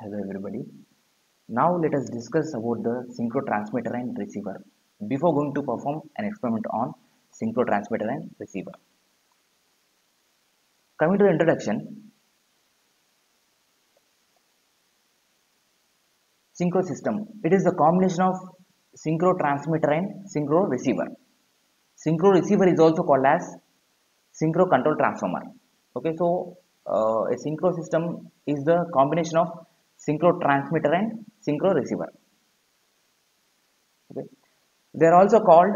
Hello everybody. Now let us discuss about the synchro transmitter and receiver before going to perform an experiment on synchro transmitter and receiver. Coming to the introduction, synchro system. It is the combination of synchro transmitter and synchro receiver. Synchro receiver is also called as synchro control transformer. Okay, so a synchro system is the combination of synchro transmitter and synchro receiver. Okay. They are also called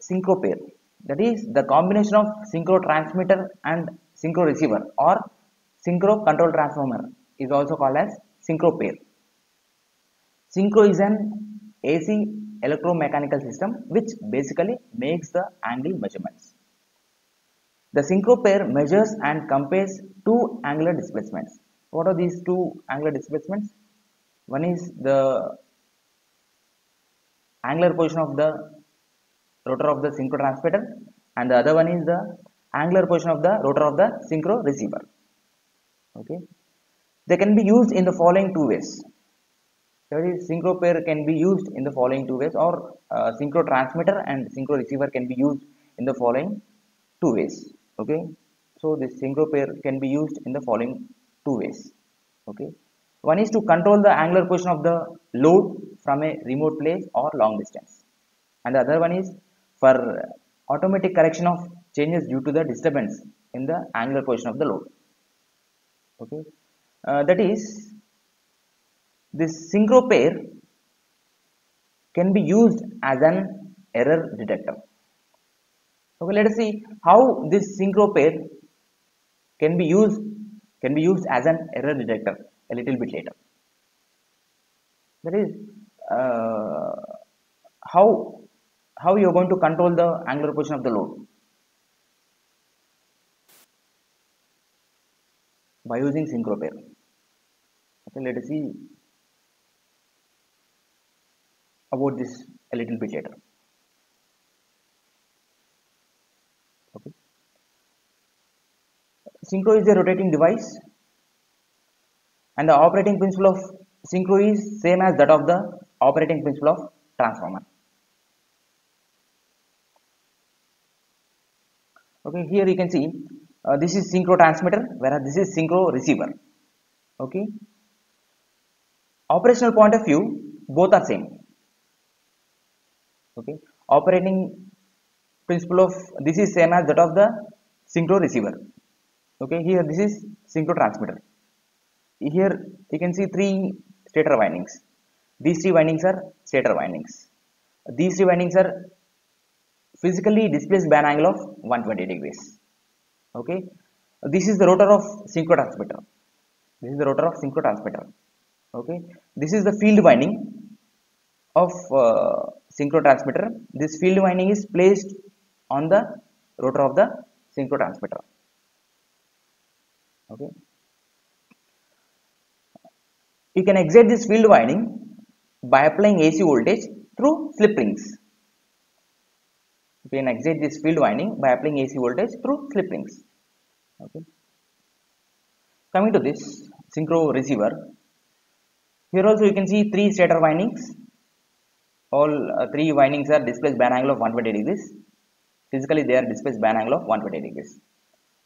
synchro pair. That is the combination of synchro transmitter and synchro receiver or synchro control transformer is also called as synchro pair. Synchro is an AC electromechanical system which basically makes the angle measurements. The synchro pair measures and compares two angular displacements. What are these two angular displacements? One is the angular position of the rotor of the synchro transmitter and the other one is the angular position of the rotor of the synchro receiver. Okay, they can be used in the following two ways. That is, synchro pair can be used in the following two ways, or synchro transmitter and synchro receiver can be used in the following two ways. Okay, so this synchro pair can be used in the following two ways. Okay, one is to control the angular position of the load from a remote place or long distance, and the other one is for automatic correction of changes due to the disturbance in the angular position of the load. Okay, that is, this synchro pair can be used as an error detector. Okay, let us see how this synchro pair can be used as an error detector a little bit later. That is, how you are going to control the angular position of the load by using synchro pair. Okay, let us see about this a little bit later. Okay, synchro is a rotating device and the operating principle of synchro is same as that of the operating principle of transformer. Okay, here you can see this is synchro transmitter whereas this is synchro receiver. Okay, operational point of view both are same. Okay, operating principle of this is same as that of the synchro receiver. Okay, here this is synchro transmitter. Here you can see three stator windings. These three windings are stator windings. These three windings are physically displaced by an angle of 120 degrees. Okay, this is the rotor of synchro transmitter. This is the rotor of synchro transmitter. Okay, this is the field winding of synchro transmitter. This field winding is placed on the rotor of the synchro transmitter. Okay, you can excite this field winding by applying AC voltage through slip rings. You can excite this field winding by applying AC voltage through slip rings. Okay, coming to this synchro receiver, here also you can see three stator windings. All three windings are displaced by an angle of 120 degrees. Physically they are displaced by an angle of 120 degrees.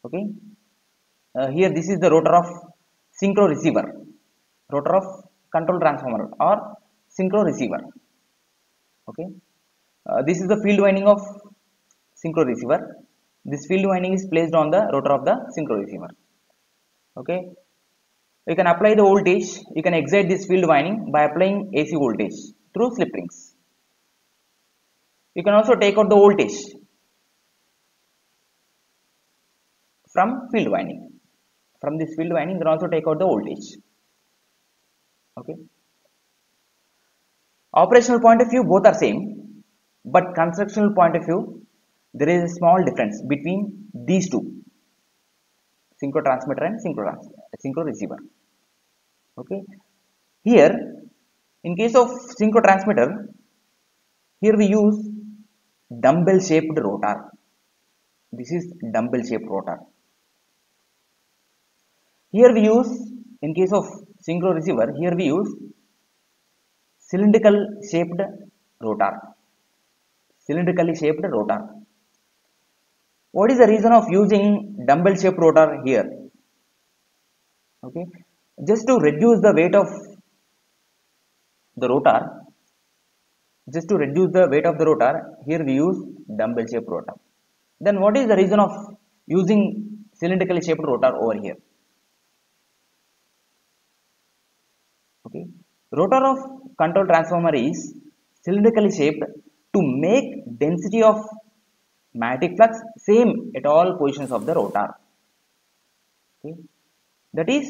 Okay, here this is the rotor of synchro receiver, rotor of control transformer or synchro receiver. Okay, this is the field winding of synchro receiver. This field winding is placed on the rotor of the synchro receiver. Okay, you can apply the voltage, you can excite this field winding by applying AC voltage through slip rings. You can also take out the voltage from field winding. From this field winding, you can also take out the voltage. Okay, operational point of view both are same, but constructional point of view there is a small difference between these two, synchro transmitter and synchro receiver. Okay, here in case of synchro transmitter, here we use dumbbell shaped rotor. This is dumbbell shaped rotor. Here we use, in case of synchro receiver, here we use cylindrical shaped rotor. Cylindrically shaped rotor. What is the reason of using dumbbell shaped rotor here? Okay, just to reduce the weight of the rotor, here we use dumbbell shaped rotor. Then what is the reason of using cylindrically shaped rotor over here? Okay, rotor of control transformer is cylindrically shaped to make density of magnetic flux same at all positions of the rotor. Okay, that is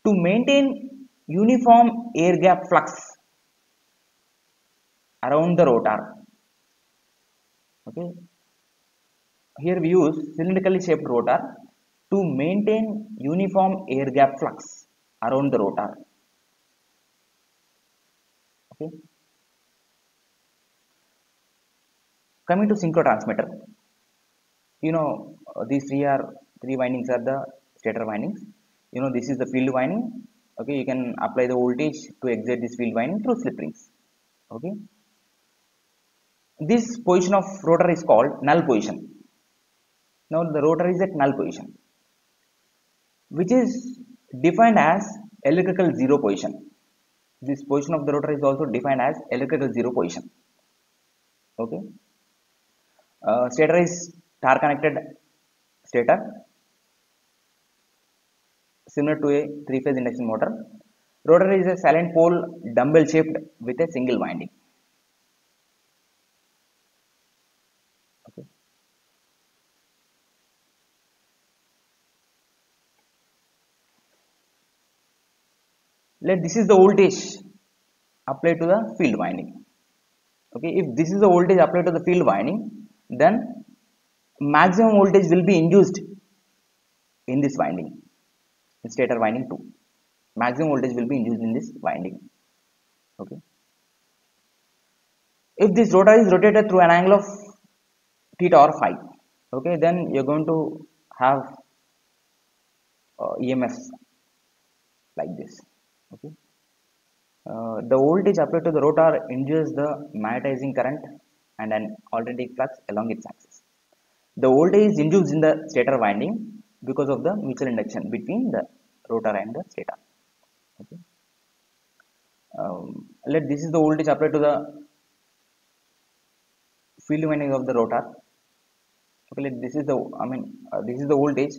to maintain uniform air gap flux around the rotor. Okay, here we use cylindrically shaped rotor to maintain uniform air gap flux around the rotor. Okay, coming to synchro transmitter, you know, these three windings are the stator windings. You know, this is the field winding. Okay, you can apply the voltage to excite this field winding through slip rings. Okay, this position of rotor is called null position. Now the rotor is at null position, which is defined as electrical zero position. This position of the rotor is also defined as electrical zero position. Okay, stator is star connected stator, similar to a three-phase induction motor. Rotor is a silent pole dumbbell shaped with a single winding. Okay. This is the voltage applied to the field winding. Okay, if this is the voltage applied to the field winding, then maximum voltage will be induced in this winding, in stator winding 2. Maximum voltage will be induced in this winding. Okay, if this rotor is rotated through an angle of theta or phi, okay, then you're going to have EMFs like this. Okay, the voltage applied to the rotor induces the magnetizing current and an alternating flux along its axis. The voltage is induced in the stator winding because of the mutual induction between the rotor and the stator. Okay, this is the voltage applied to the field winding of the rotor. Okay, this is the this is the voltage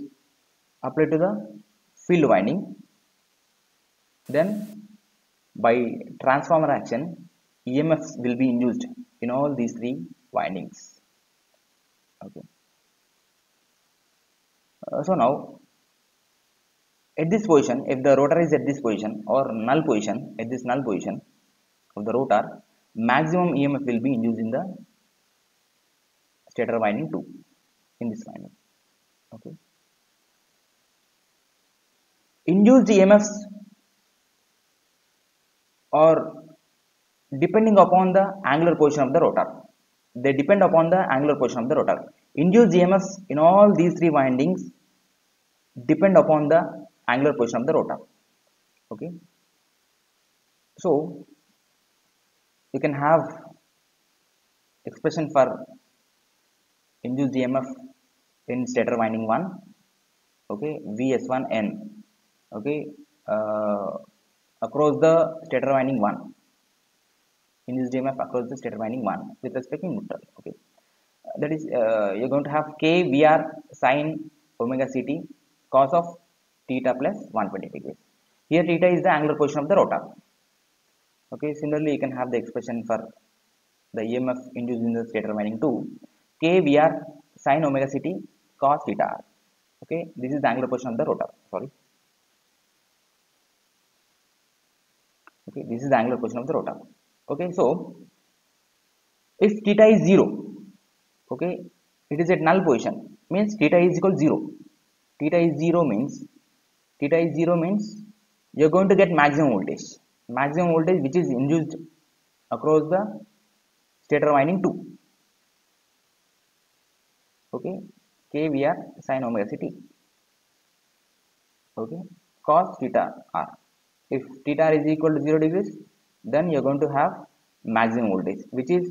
applied to the field winding. Then by transformer action, EMFs will be induced in all these three windings. Okay, so now at this position, if the rotor is at this position or null position, at this null position of the rotor, maximum EMF will be induced in the stator winding 2, in this winding. Okay, induced EMFs or depending upon the angular position of the rotor. They depend upon the angular position of the rotor. Induced EMFs in all these three windings depend upon the angular position of the rotor. Okay, so you can have expression for induced EMF in stator winding 1. Okay, Vs1n. Okay, across the stator winding 1, induced EMF across the stator winding 1 with respect to neutral. Okay, that is you're going to have k Vr sine omega ct cos of theta plus 120 degrees. Here theta is the angular position of the rotor. Okay, similarly you can have the expression for the EMF induced in the stator winding 2, k Vr sine omega ct cos theta r. Okay, this is the angular position of the rotor. Sorry. Okay, this is the angular position of the rotor. Okay, so if theta is 0, okay, it is at null position, means theta is equal to 0. Theta is 0 means you're going to get maximum voltage which is induced across the stator winding 2. Okay, k Vr sine omega ct. Okay, cos theta r. If theta r is equal to 0 degrees, then you're going to have maximum voltage which is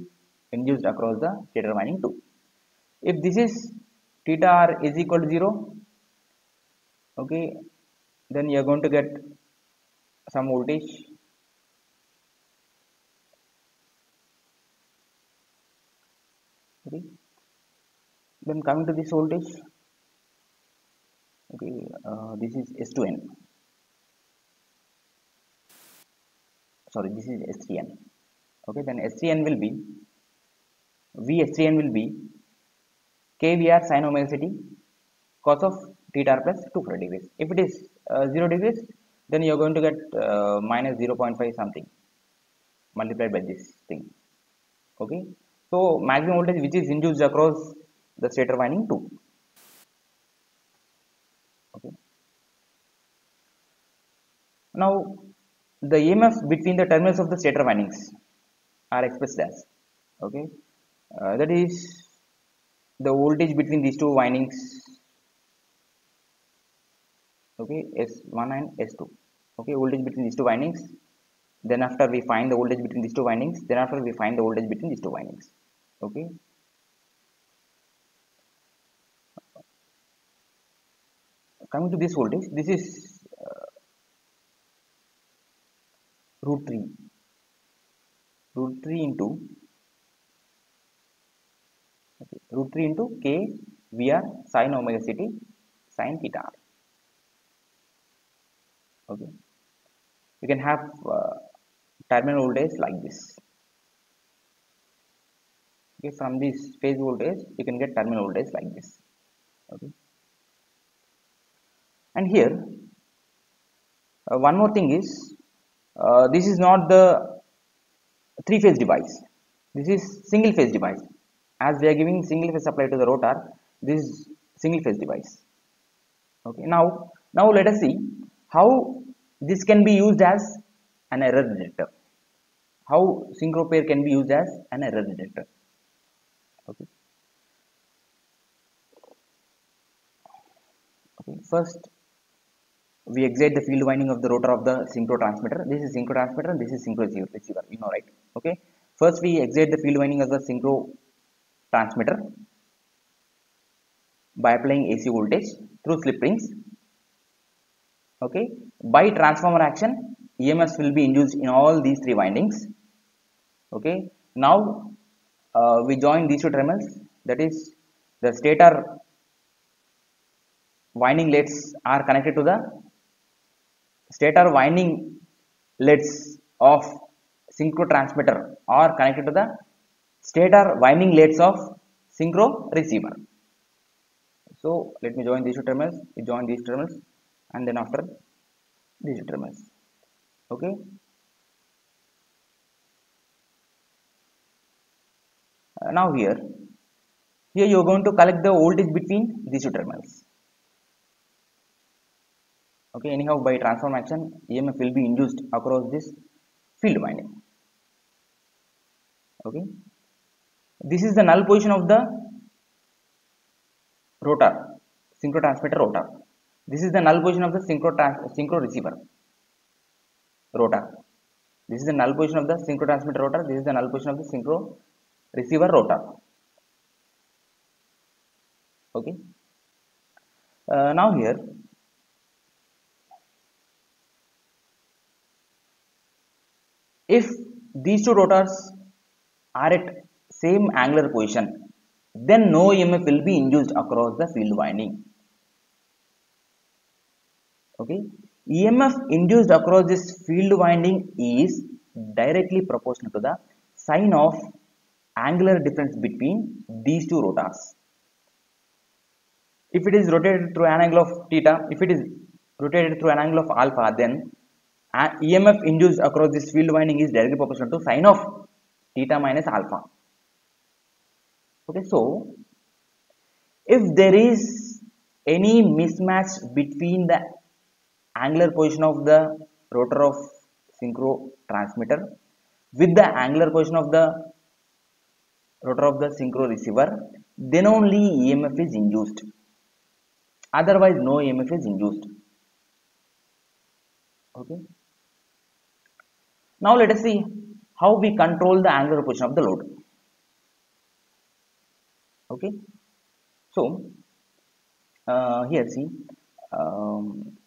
induced across the stator winding 2. If this is theta r is equal to 0, okay, then you're going to get some voltage, okay. Then coming to this voltage, okay, this is S2n, sorry, this is S3n, okay. Then S3n will be S3n will be kVr sin omega ct cos of theta r plus 240 degrees. If it is 0 degrees, then you are going to get minus 0.5 something multiplied by this thing, okay. So maximum voltage which is induced across the stator winding 2, okay. Now the EMF between the terminals of the stator windings are expressed as, okay, that is the voltage between these two windings, okay, S1 and S2, okay, voltage between these two windings. Then after we find the voltage between these two windings, then after we find the voltage between these two windings, okay. Coming to this voltage, this is root 3 into, okay, root 3 into k Vr sin omega ct sin theta r, okay. You can have terminal voltage like this, okay. From this phase voltage you can get terminal voltage like this, okay. And here one more thing is, this is not the 3-phase device, this is single phase device. As we are giving single phase supply to the rotor, this is single phase device, okay. Now let us see how this can be used as an error detector, how synchro pair can be used as an error detector, okay. Okay, first we excite the field winding of the rotor of the synchro transmitter. This is synchro transmitter, this is synchro receiver, you know, right? Okay. First we excite the field winding of the synchro transmitter by applying AC voltage through slip rings, okay. By transformer action, EMS will be induced in all these 3 windings, okay. Now we join these 2 terminals, that is the stator winding leads are connected to the stator winding leads of synchro transmitter are connected to the stator winding leads of synchro receiver. So let me join these 2 terminals, we join these terminals, and then after these 2 terminals, okay. Now here you are going to collect the voltage between these 2 terminals, okay. Anyhow, by transform action, EMF will be induced across this field winding, okay. This is the null position of the rotor, synchro transmitter rotor. This is the null position of the synchro receiver rotor. This is the null position of the synchro transmitter rotor, this is the null position of the synchro receiver rotor, okay. Now here if these 2 rotors are at same angular position, then no EMF will be induced across the field winding, okay. EMF induced across this field winding is directly proportional to the sine of angular difference between these 2 rotors. If it is rotated through an angle of theta, if it is rotated through an angle of alpha, then EMF induced across this field winding is directly proportional to sine of theta minus alpha, okay. So if there is any mismatch between the angular position of the rotor of synchro transmitter with the angular position of the rotor of the synchro receiver, then only EMF is induced, otherwise no EMF is induced, Okay. Now let us see how we control the angular position of the load. Okay. So here see, um,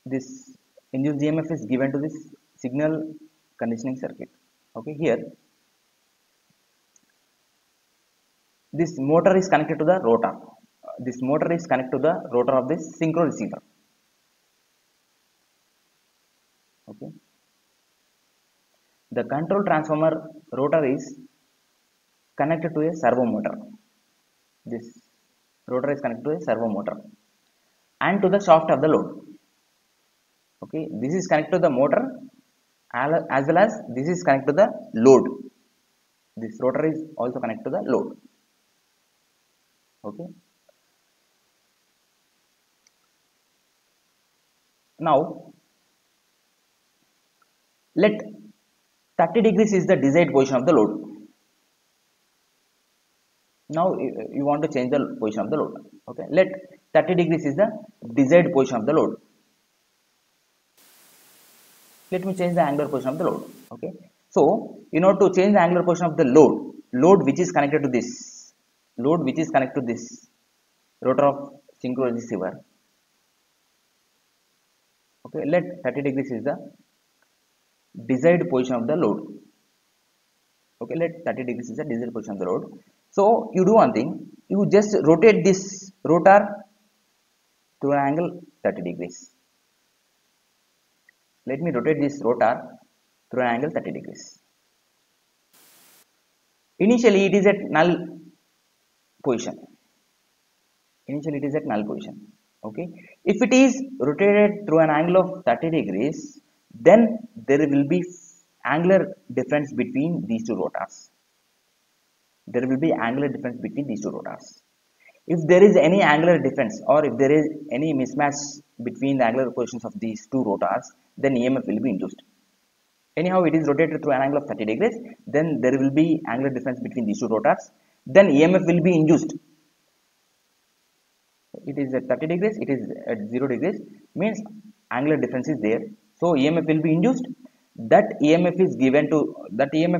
this induced EMF is given to this signal conditioning circuit. Okay, here this motor is connected to the rotor. This motor is connected to the rotor of this synchro receiver. Okay, the control transformer rotor is connected to a servo motor. This rotor is connected to a servo motor and to the shaft of the load. Okay, this is connected to the motor as well as this is connected to the load. This rotor is also connected to the load. Okay, now let 30 degrees is the desired position of the load. Now you want to change the position of the load. Okay, let 30 degrees is the desired position of the load. Let me change the angular position of the load. Okay, so in order to change the angular position of the load which is connected to this, rotor of synchro receiver. Okay, let 30 degrees is the desired position of the load. Okay, let 30 degrees is the desired position of the load. So you do one thing, you just rotate this rotor to an angle 30 degrees. Let me rotate this rotor through an angle 30 degrees. Initially it is at null position. Okay, if it is rotated through an angle of 30 degrees, then there will be angular difference between these two rotors. If there is any angular difference or if there is any mismatch between the angular positions of these two rotors, then EMF will be induced. Anyhow, it is rotated through an angle of 30 degrees, then there will be angular difference between these two rotors, then EMF will be induced. It is at 30 degrees, it is at 0 degrees, means angular difference is there, so EMF will be induced. That EMF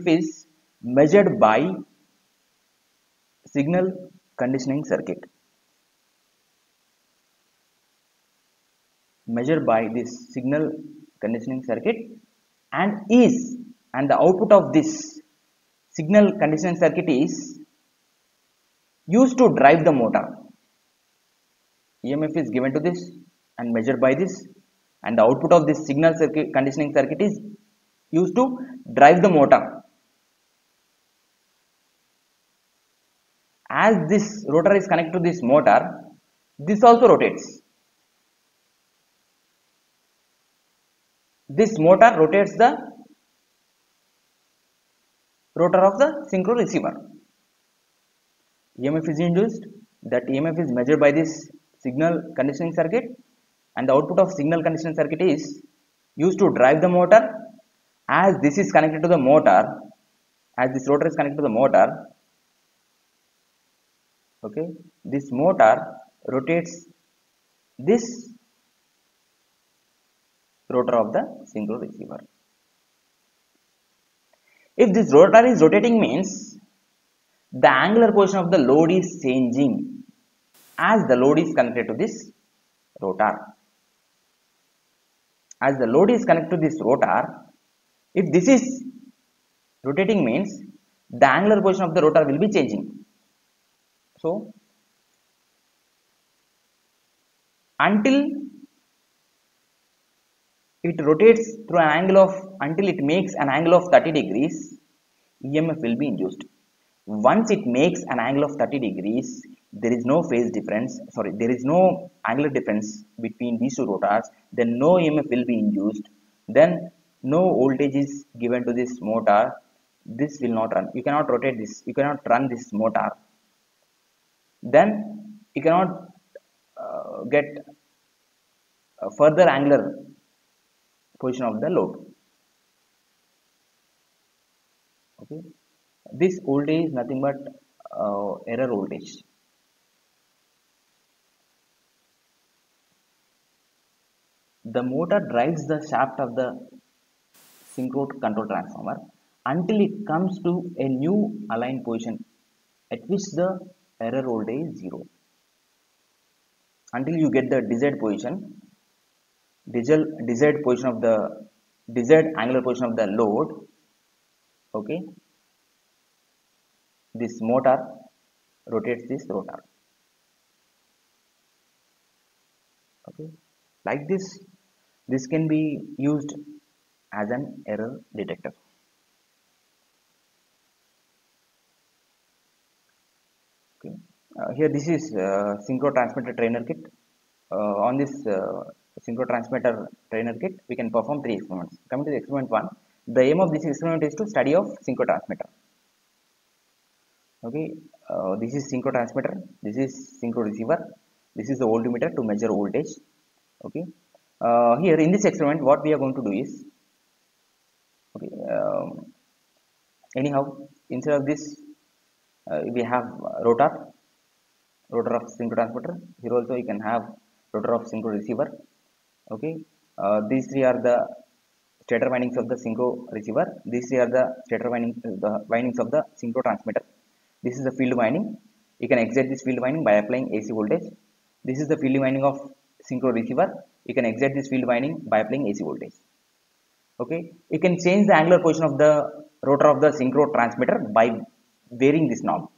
is measured by signal conditioning circuit. This signal conditioning circuit and the output of this signal conditioning circuit is used to drive the motor. EMF is given to this and measured by this, and the output of this signal conditioning circuit is used to drive the motor. As this rotor is connected to this motor, this also rotates. This motor rotates the rotor of the synchro receiver. EMF is induced. That EMF is measured by this signal conditioning circuit, and the output of signal conditioning circuit is used to drive the motor. As this is connected to the motor, as this rotor is connected to the motor, okay, this motor rotates this rotor of the synchro receiver. If this rotor is rotating, means the angular position of the load is changing as the load is connected to this rotor. As the load is connected to this rotor, if this is rotating, means the angular position of the rotor will be changing. So until it rotates through an angle of, until it makes an angle of 30 degrees, EMF will be induced. Once it makes an angle of 30 degrees, there is no there is no angular difference between these two rotors, then no EMF will be induced, then no voltage is given to this motor. This will not run. You cannot rotate this, you cannot run this motor, then you cannot get a further angular position of the load. Okay, this voltage is nothing but error voltage. the motor drives the shaft of the synchro control transformer until it comes to a new aligned position at which the error voltage is 0. Until you get the desired position of the desired angular position of the load, okay, this motor rotates this rotor, okay, like this can be used as an error detector. Okay. Here this is synchro transmitter trainer kit. On this synchro transmitter trainer kit, we can perform 3 experiments. Coming to the experiment 1, the aim of this experiment is to study of synchro transmitter. Okay, this is synchro transmitter, this is synchro receiver, this is the voltmeter to measure voltage. Okay, here in this experiment, what we are going to do is, okay, anyhow, instead of this, we have rotor of synchro transmitter. Here also you can have rotor of synchro receiver. Okay, these three are the stator windings of the synchro receiver. These three are the stator windings, the windings of the synchro transmitter. This is the field winding. You can excite this field winding by applying AC voltage. This is the field winding of synchro receiver. You can excite this field winding by applying AC voltage. Okay, you can change the angular position of the rotor of the synchro transmitter by varying this knob.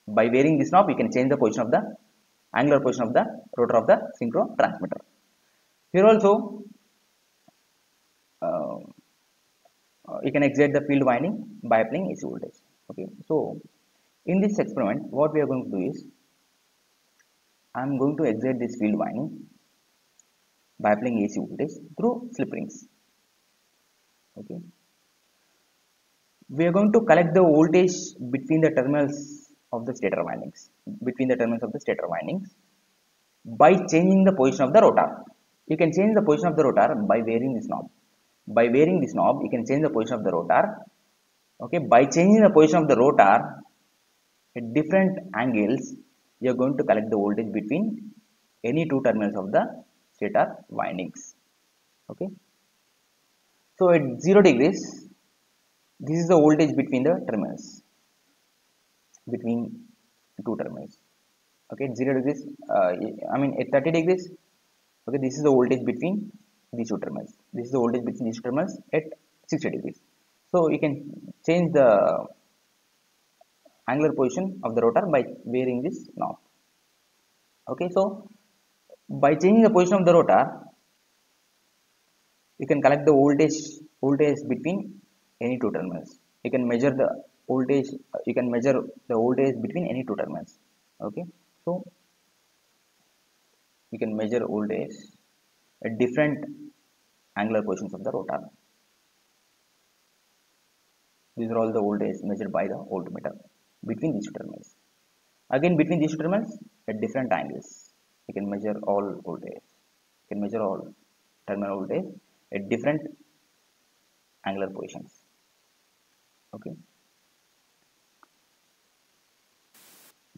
By varying this knob, you can change the position of the angular position of the rotor of the synchro transmitter. Here also, uh, you can excite the field winding by applying AC voltage. Okay, so in this experiment, what we are going to do is, I am going to excite this field winding by applying AC voltage through slip rings. Okay, we are going to collect the voltage between the terminals of the stator windings, by changing the position of the rotor. You can change the position of the rotor by varying this knob. By varying this knob, you can change the position of the rotor. Okay, by changing the position of the rotor at different angles, you are going to collect the voltage between any two terminals of the stator windings. Okay, so at 0 degrees, this is the voltage between the terminals, between two terminals. Okay, at 0 degrees, I mean at 30 degrees, okay, this is the voltage between these two terminals. This is the voltage between these two terminals at 60 degrees. So you can change the angular position of the rotor by varying this knob. Okay, so by changing the position of the rotor, you can collect the voltage between any two terminals. You can measure the voltage. You can measure the voltage between any two terminals. Okay, so you can measure voltage at different angular positions of the rotor. These are all the voltage measured by the voltmeter between these two terminals. Again, between these two terminals at different angles, you can measure all voltage. You can measure all terminal voltage at different angular positions. Okay.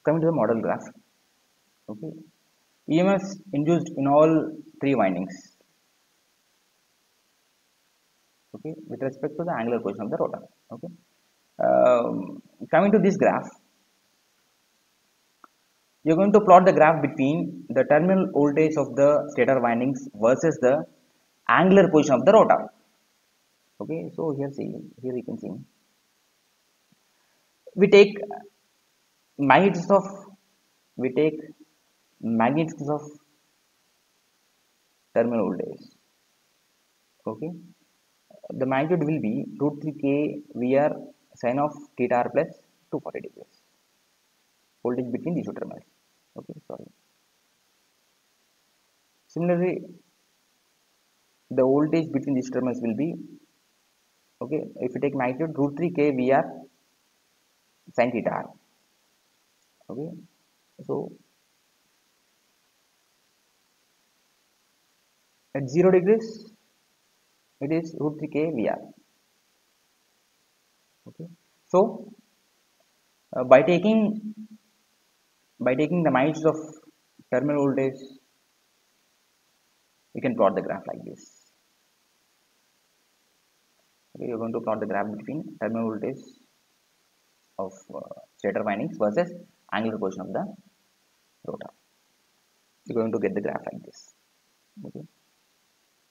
Coming to the model graph. Okay. EMFs induced in all three windings. Okay, with respect to the angular position of the rotor. Okay. Coming to this graph, you are going to plot the graph between the terminal voltage of the stator windings versus the angular position of the rotor. Okay, so here you can see, we take magnitudes of terminal voltage. Okay, the magnitude will be root 3 k VR sin of theta r plus 240 degrees. Voltage between these two terminals. Okay, sorry. Similarly, the voltage between these terminals will be, okay, if you take magnitude root 3 k VR sin theta r. Okay, so at 0 degrees, it is root 3 k VR. Okay, so by taking the magnitudes of terminal voltage we can plot the graph like this. Okay, you're going to plot the graph between terminal voltage of stator windings versus angular position of the rotor. You're going to get the graph like this. Okay,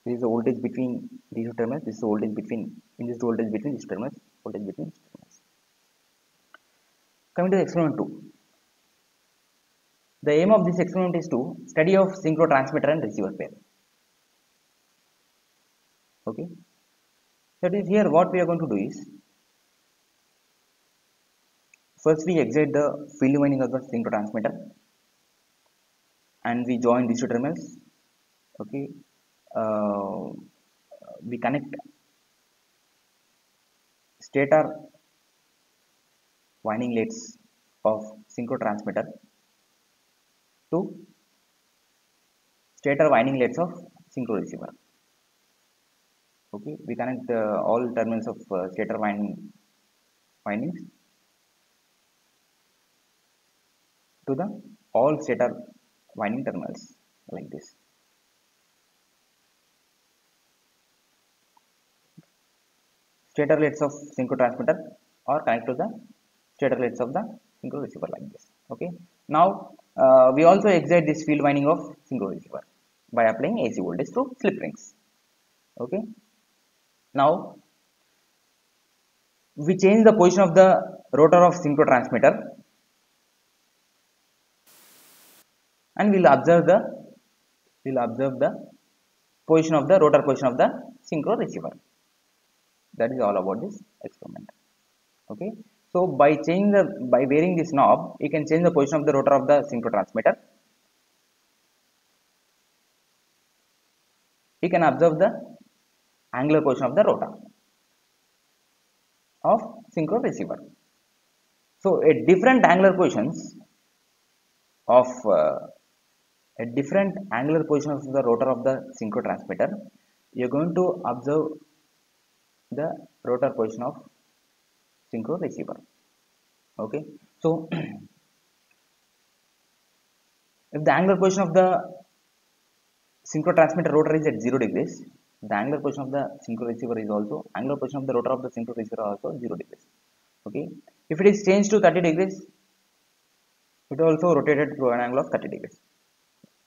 this is the voltage between these two terminals. This is the voltage between voltage between these terminals. Voltage between these terminals. Coming to the experiment 2. The aim of this experiment is to study of synchro transmitter and receiver pair. Okay, that is here what we are going to do is, first we excite the field winding of the synchro transmitter and we join these two terminals. Okay, we connect stator winding leads of synchro transmitter to stator winding leads of synchro receiver. Okay, we connect all terminals of stator windings to the all stator winding terminals like this. Stator leads of synchro transmitter or connect to the stator leads of the synchro receiver like this. Okay, now we also excite this field winding of synchro receiver by applying AC voltage through slip rings. Okay, now we change the position of the rotor of synchro transmitter and we'll observe the position of the rotor position of the synchro receiver. That is all about this experiment. Okay, so by varying this knob, you can change the position of the rotor of the synchro transmitter. You can observe the angular position of the rotor of synchro receiver. So at different angular positions of the rotor of the synchro transmitter, you are going to observe the rotor position of synchro receiver. Okay, so if the angular position of the synchro transmitter rotor is at 0 degrees, the angular position of the synchro receiver is also angular position of the rotor of the synchro receiver also 0 degrees. Okay, if it is changed to 30 degrees, it also rotated through an angle of 30 degrees.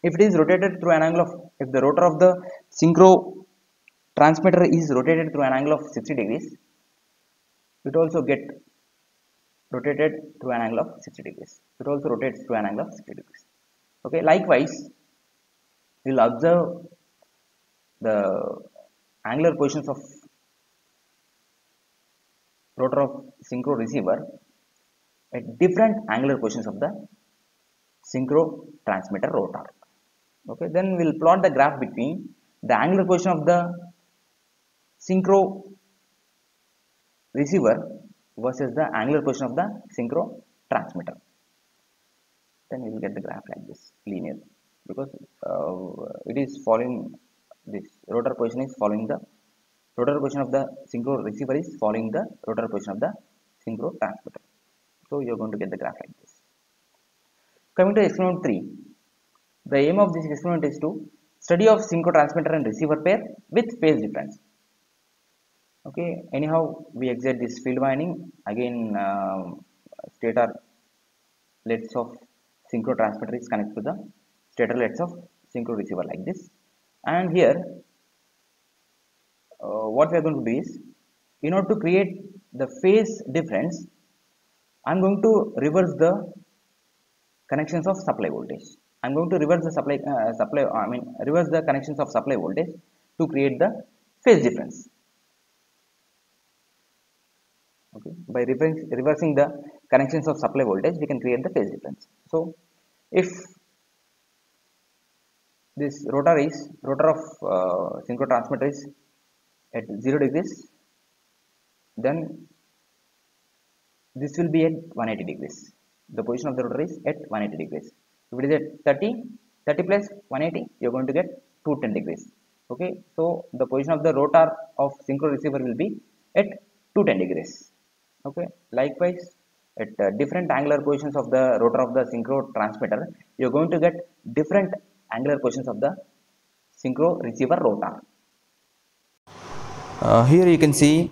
If it is rotated through an angle of, if the rotor of the synchro transmitter is rotated through an angle of 60 degrees, it also get rotated through an angle of 60 degrees. It also rotates through an angle of 60 degrees. Okay, likewise, we will observe the angular positions of rotor of synchro receiver at different angular positions of the synchro transmitter rotor. Okay, then we will plot the graph between the angular position of the synchro receiver versus the angular position of the synchro transmitter. Then we will get the graph like this, linear, because it is following this rotor position is following the rotor position of the synchro receiver is following the rotor position of the synchro transmitter. So you are going to get the graph like this. Coming to experiment 3, the aim of this experiment is to study of synchro transmitter and receiver pair with phase difference. Okay, anyhow we excite this field winding, again stator leads of synchro transmitter is connected to the stator leads of synchro receiver like this, and here what we are going to do is, in order to create the phase difference, I am going to reverse the connections of supply voltage. I am going to reverse the reverse the connections of supply voltage to create the phase difference. Okay, by reversing the connections of supply voltage, we can create the phase difference. So if this rotor of synchro transmitter is at 0 degrees, then this will be at 180 degrees. The position of the rotor is at 180 degrees. If it is at 30 plus 180, you are going to get 210 degrees. Okay, so the position of the rotor of synchro receiver will be at 210 degrees. Okay, likewise at different angular positions of the rotor of the synchro transmitter, you are going to get different angular positions of the synchro receiver rotor. Here you can see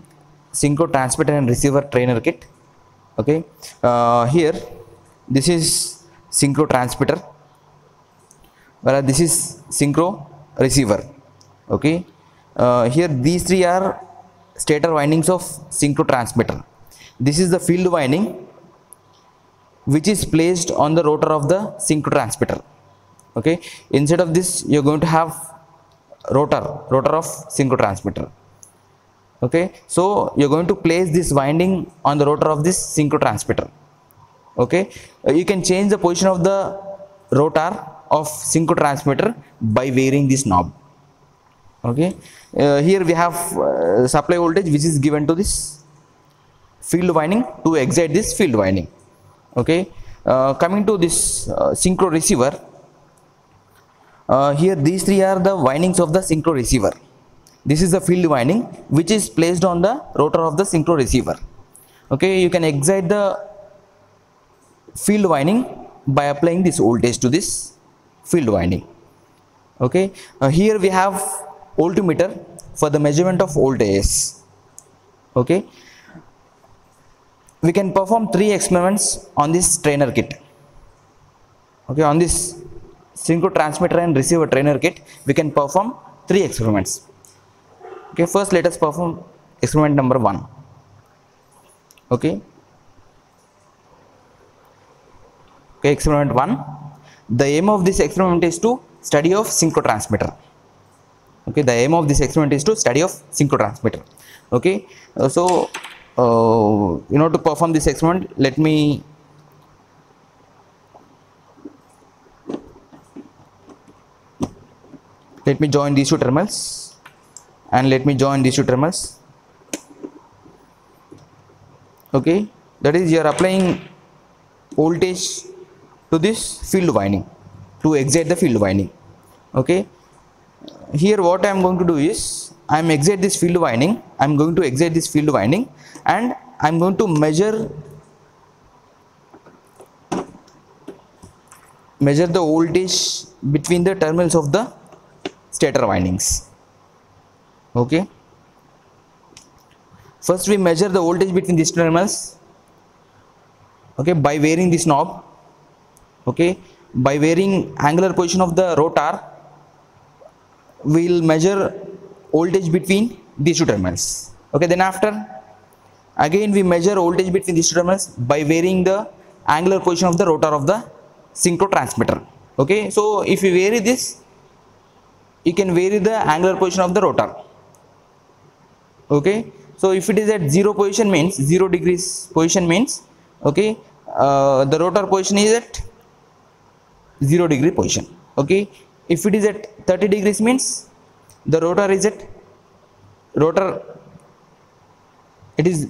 synchro transmitter and receiver trainer kit. Okay, here this is synchro transmitter, whereas this is synchro receiver. Okay, here these three are stator windings of synchro transmitter. This is the field winding which is placed on the rotor of the synchro transmitter. Okay, instead of this you are going to have rotor of synchro transmitter. Okay, so you're going to place this winding on the rotor of this synchro transmitter. Okay, you can change the position of the rotor of synchro transmitter by varying this knob. Okay, here we have supply voltage which is given to this field winding to excite this field winding. Okay, coming to this synchro receiver, here these three are the windings of the synchro receiver. This is the field winding which is placed on the rotor of the synchro receiver. Okay, you can excite the field winding by applying this voltage to this field winding. Okay, here we have voltmeter for the measurement of voltages. Okay, we can perform 3 experiments on this trainer kit. Okay, on this synchro transmitter and receiver trainer kit we can perform 3 experiments. Okay, first let us perform experiment number 1. Okay, experiment 1. The aim of this experiment is to study of synchro transmitter. Okay, the aim of this experiment is to study of synchro transmitter. Okay, so in order to perform this experiment, let me join these two terminals, and let me join these two terminals. Okay, that is you are applying voltage to this field winding to excite the field winding. Okay, here what I am going to do is I am excite this field winding. I am going to excite this field winding, and I am going to measure the voltage between the terminals of the stator windings. Okay, first we measure the voltage between these terminals. Okay, by varying this knob. Okay, by varying angular position of the rotor, we will measure voltage between these two terminals. Okay, then after again we measure voltage between these two terminals by varying the angular position of the rotor of the synchro transmitter. Okay, so if you vary this, you can vary the angular position of the rotor. Okay, so if it is at 0 position means 0 degrees position means, okay, the rotor position is at 0 degree position. Okay, if it is at 30 degrees means the rotor is at it is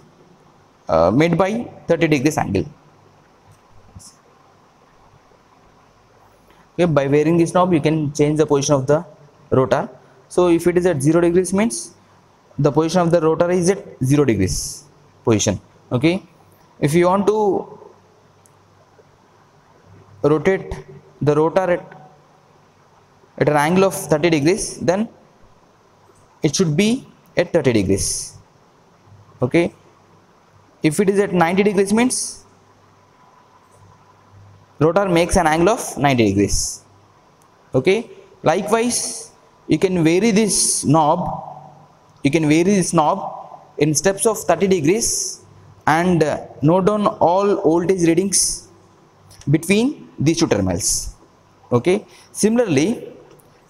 made by 30 degrees angle. Okay, by varying this knob you can change the position of the rotor. So if it is at 0 degrees means the position of the rotor is at 0 degrees position. Okay, if you want to rotate the rotor at an angle of 30 degrees, then it should be at 30 degrees. Okay, if it is at 90 degrees means rotor makes an angle of 90 degrees. Okay, likewise you can vary this knob, in steps of 30 degrees and note down all voltage readings between these two terminals. Okay, similarly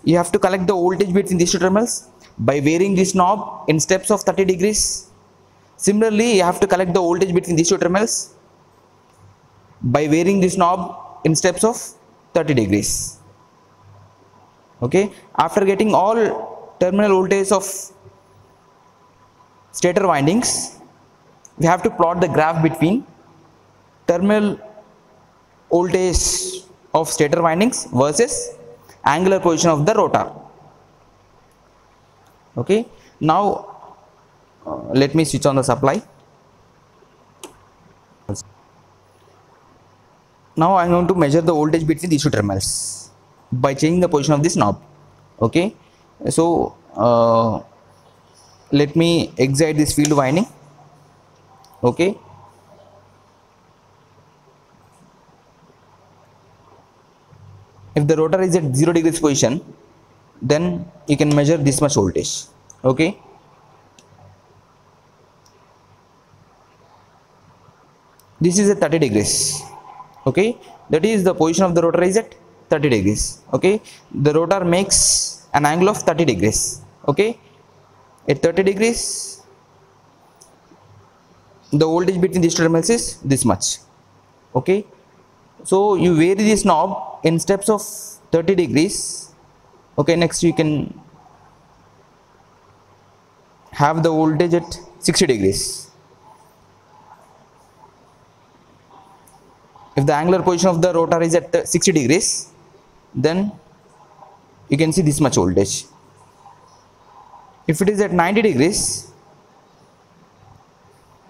you have to collect the voltage between these two terminals by varying this knob in steps of 30 degrees. Similarly you have to collect the voltage between these two terminals by varying this knob in steps of 30 degrees. Okay, after getting all terminal voltage of stator windings, we have to plot the graph between terminal voltage of stator windings versus angular position of the rotor. Okay, now let me switch on the supply. Now I am going to measure the voltage between these two terminals by changing the position of this knob. Okay, So let me excite this field winding. Okay, if the rotor is at 0 degrees position, then you can measure this much voltage. Okay, this is at 30 degrees. Okay, that is the position of the rotor is at 30 degrees. Okay, the rotor makes an angle of 30 degrees. Okay, at 30 degrees the voltage between these terminals is this much. Okay, so you vary this knob in steps of 30 degrees. Okay, next you can have the voltage at 60 degrees. If the angular position of the rotor is at 60 degrees, then you can see this much voltage. If it is at 90 degrees,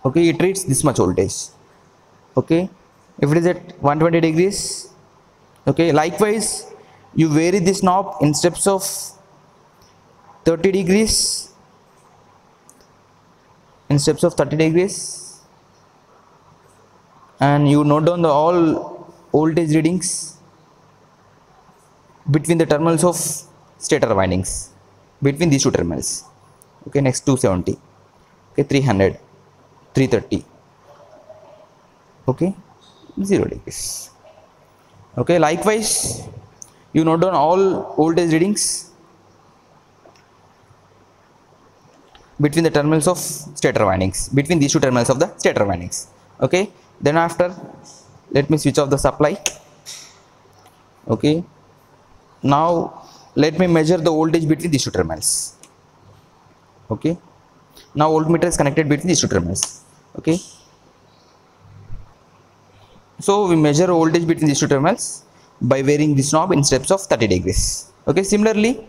okay, it reads this much voltage. Okay, if it is at 120 degrees, okay, likewise you vary this knob in steps of 30 degrees, and you note down the all voltage readings between the terminals of stator windings, between these two terminals. Okay, next 270, okay, 300, 330, okay, 0 degrees. Okay, likewise you note down all voltage readings between the terminals of stator windings, between these two terminals of the stator windings. Okay, then after, let me switch off the supply. Okay, now let me measure the voltage between these two terminals. Okay, now voltmeter is connected between these two terminals. Okay, so we measure voltage between these two terminals by varying this knob in steps of 30 degrees. Okay, similarly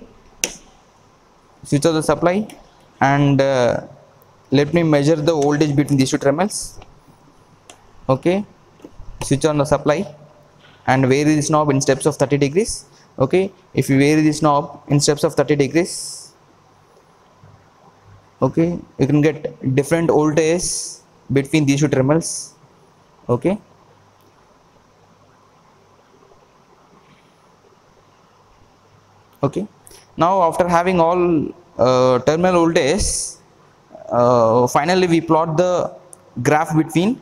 switch off the supply and let me measure the voltage between these two terminals. Okay, switch on the supply and vary this knob in steps of 30 degrees. Okay, if you vary this knob in steps of 30 degrees, okay, you can get different voltages between these two terminals. Okay, okay, now after having all terminal voltages, finally we plot the graph between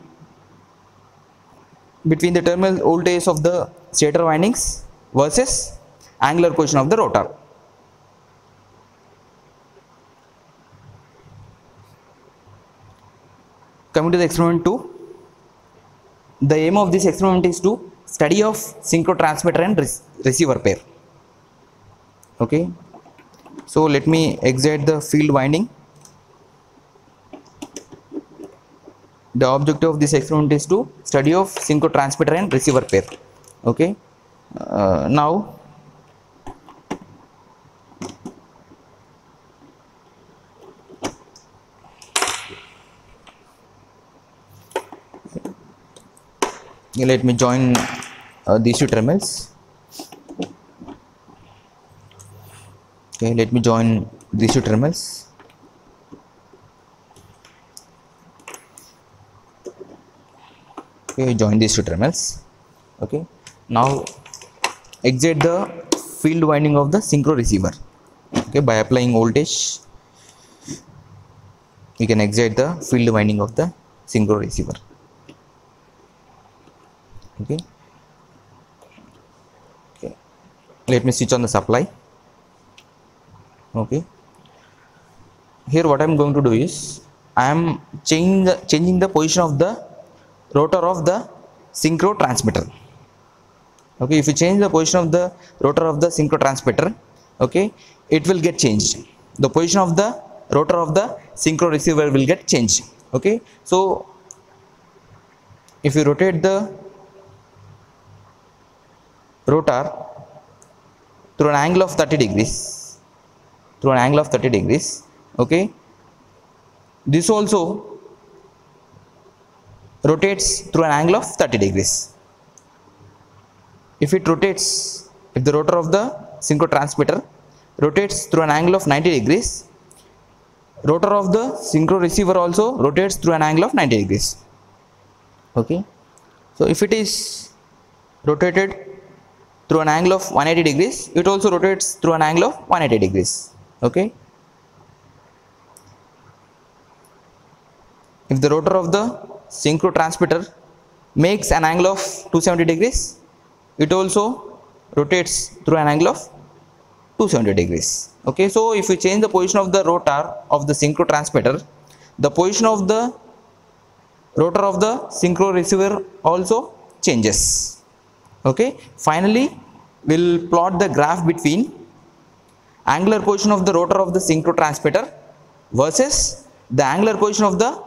the terminal voltage of the stator windings versus angular position of the rotor. Coming to the experiment 2, the aim of this experiment is to study of synchro transmitter and receiver pair. Okay, so let me excite the field winding. The objective of this experiment is to study of synchro transmitter and receiver pair. Okay, now let me join these two terminals. Okay, let me join these two terminals. Okay, join these two terminals. Okay, now excite the field winding of the synchro receiver. Okay, by applying voltage you can excite the field winding of the synchro receiver. Okay, okay, let me switch on the supply. Okay, here what I am going to do is I am changing the position of the rotor of the synchro transmitter. Okay, if you change the position of the rotor of the synchro transmitter, okay, it will get changed. The position of the rotor of the synchro receiver will get changed. Okay, so if you rotate the rotor through an angle of 30 degrees, okay, this also rotates through an angle of 30 degrees. If it rotates, if the rotor of the synchro transmitter rotates through an angle of 90 degrees. Rotor of the synchro receiver also rotates through an angle of 90 degrees. Okay, so if it is rotated through an angle of 180 degrees, it also rotates through an angle of 180 degrees. Okay, if the rotor of the synchro transmitter makes an angle of 270 degrees, it also rotates through an angle of 270 degrees. Okay, so if we change the position of the rotor of the synchro transmitter, the position of the rotor of the synchro receiver also changes. Okay, finally we'll plot the graph between angular position of the rotor of the synchro transmitter versus the angular position of the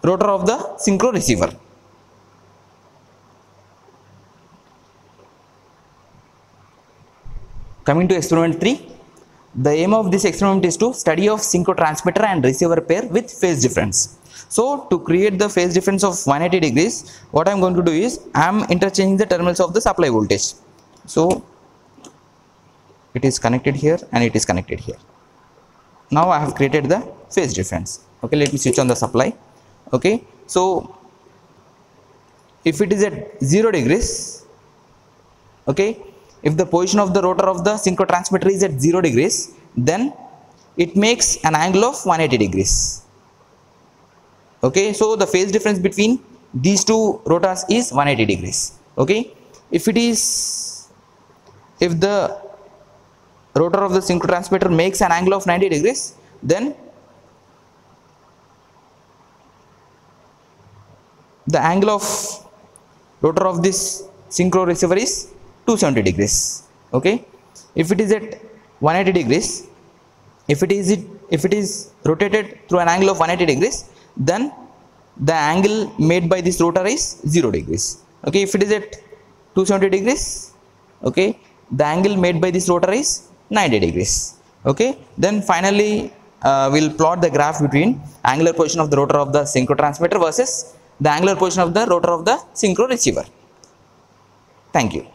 rotor of the synchro receiver. Coming to experiment 3, the aim of this experiment is to study of synchro transmitter and receiver pair with phase difference. So to create the phase difference of 180 degrees, what I am going to do is I am interchanging the terminals of the supply voltage. So it is connected here and it is connected here. Now I have created the phase difference. Okay, let me switch on the supply. Okay, so if it is at 0 degrees, okay, if the position of the rotor of the synchro transmitter is at 0 degrees, then it makes an angle of 180 degrees. Okay, so the phase difference between these two rotors is 180 degrees. Okay, if the rotor of the synchro transmitter makes an angle of 90 degrees, then the angle of rotor of this synchro receiver is 270 degrees. Okay, if it is at 180 degrees, if it is rotated through an angle of 180 degrees, then the angle made by this rotor is 0 degrees. Okay, if it is at 270 degrees, okay, the angle made by this rotor is 90 degrees. Okay, then finally we'll plot the graph between angular position of the rotor of the synchro transmitter versus the angular position of the rotor of the synchro receiver. Thank you.